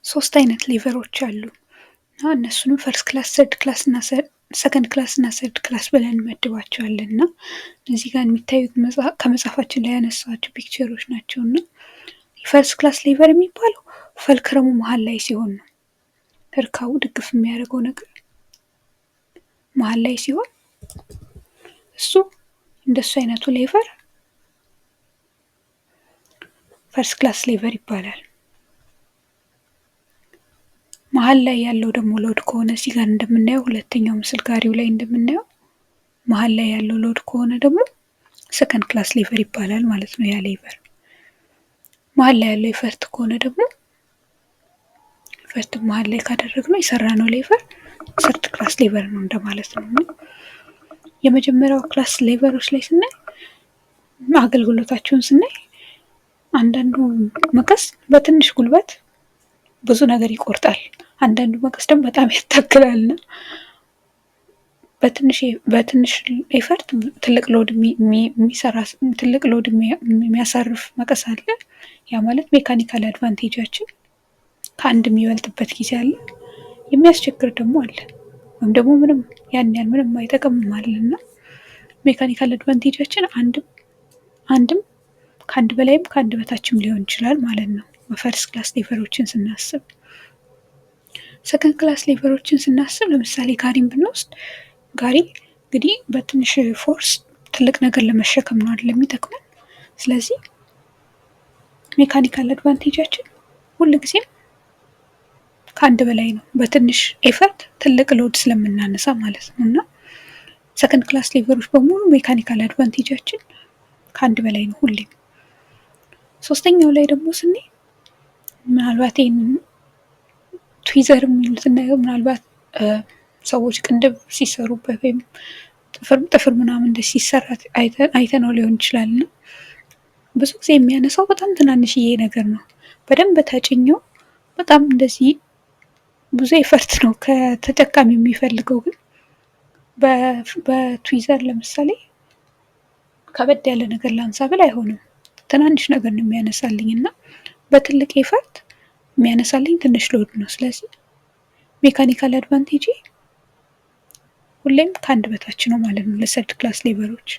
ሶስት አይነት ሌቨሮች አሉ እና እነሱንም ፈርስት ክላስ፣ ሰርድ ክላስ እና ሰከንድ ክላስ እና ሰርድ ክላስ ብለን እንመድባቸዋለን። እና እዚህ ጋር የሚታዩት ከመጽሐፋችን ላይ ያነሳቸው ፒክቸሮች ናቸው። እና የፈርስት ክላስ ሌቨር የሚባለው ፈልክረሙ መሀል ላይ ሲሆን ነው። እርካቡ ድግፍ የሚያደርገው ነገር መሀል ላይ ሲሆን እሱ እንደሱ አይነቱ ሌቨር ፈርስት ክላስ ሌቨር ይባላል። መሀል ላይ ያለው ደግሞ ሎድ ከሆነ እዚህ ጋር እንደምናየው ሁለተኛው ምስል ጋሪው ላይ እንደምናየው መሀል ላይ ያለው ሎድ ከሆነ ደግሞ ሰከንድ ክላስ ሌቨር ይባላል ማለት ነው። ያ ሌቨር መሀል ላይ ያለው ኢፈርት ከሆነ ደግሞ ኢፈርት መሀል ላይ ካደረግነው የሰራነው ሌቨር ሰርድ ክላስ ሌቨር ነው እንደማለት ነው። የመጀመሪያው ክላስ ሌቨሮች ላይ ስናይ አገልግሎታቸውን ስናይ አንዳንዱ መቀስ በትንሽ ጉልበት ብዙ ነገር ይቆርጣል። አንዳንዱ መቀስ ደግሞ በጣም ያታግላልና በትንሽ ኤፈርት ትልቅ ሎድ የሚሰራ ትልቅ ሎድ የሚያሳርፍ መቀስ አለ። ያ ማለት ሜካኒካል አድቫንቴጃችን ከአንድ የሚበልጥበት ጊዜ አለ። የሚያስቸግር ደግሞ አለ፣ ወይም ደግሞ ምንም ያን ያህል ምንም አይጠቅምም አለና ሜካኒካል አድቫንቴጃችን አንድም ከአንድ በላይም ከአንድ በታችም ሊሆን ይችላል ማለት ነው በፈርስት ክላስ ሌቨሮችን ስናስብ። ሰከንድ ክላስ ሌቨሮችን ስናስብ ለምሳሌ ጋሪን ብንወስድ ጋሪ እንግዲህ በትንሽ ፎርስ ትልቅ ነገር ለመሸከም ነው አይደል የሚጠቅመን። ስለዚህ ሜካኒካል አድቫንቴጃችን ሁልጊዜም ከአንድ በላይ ነው፣ በትንሽ ኤፈርት ትልቅ ሎድ ስለምናነሳ ማለት ነው። እና ሰከንድ ክላስ ሌቨሮች በሙሉ ሜካኒካል አድቫንቴጃችን ከአንድ በላይ ነው ሁሌም። ሶስተኛው ላይ ደግሞ ስናይ ምናልባት ይህንን ትዊዘር የሚሉት እናየው፣ ምናልባት ሰዎች ቅንድብ ሲሰሩበት ወይም ጥፍር ምናምን እንደዚህ ሲሰራ አይተነው ሊሆን ይችላል። እና ብዙ ጊዜ የሚያነሳው በጣም ትናንሽዬ ነገር ነው። በደንብ ተጭኘው በጣም እንደዚህ ብዙ ኤፈርት ነው ከተጠቃሚ የሚፈልገው። ግን በትዊዘር ለምሳሌ ከበድ ያለ ነገር ላንሳ ብል አይሆንም፣ ትናንሽ ነገር ነው የሚያነሳልኝ እና በትልቅ ኤፈርት የሚያነሳልኝ ትንሽ ሎድ ነው። ስለዚህ ሜካኒካል አድቫንቴጅ ሁሌም ከአንድ በታች ነው ማለት ነው ለሰርድ ክላስ ሌቨሮች።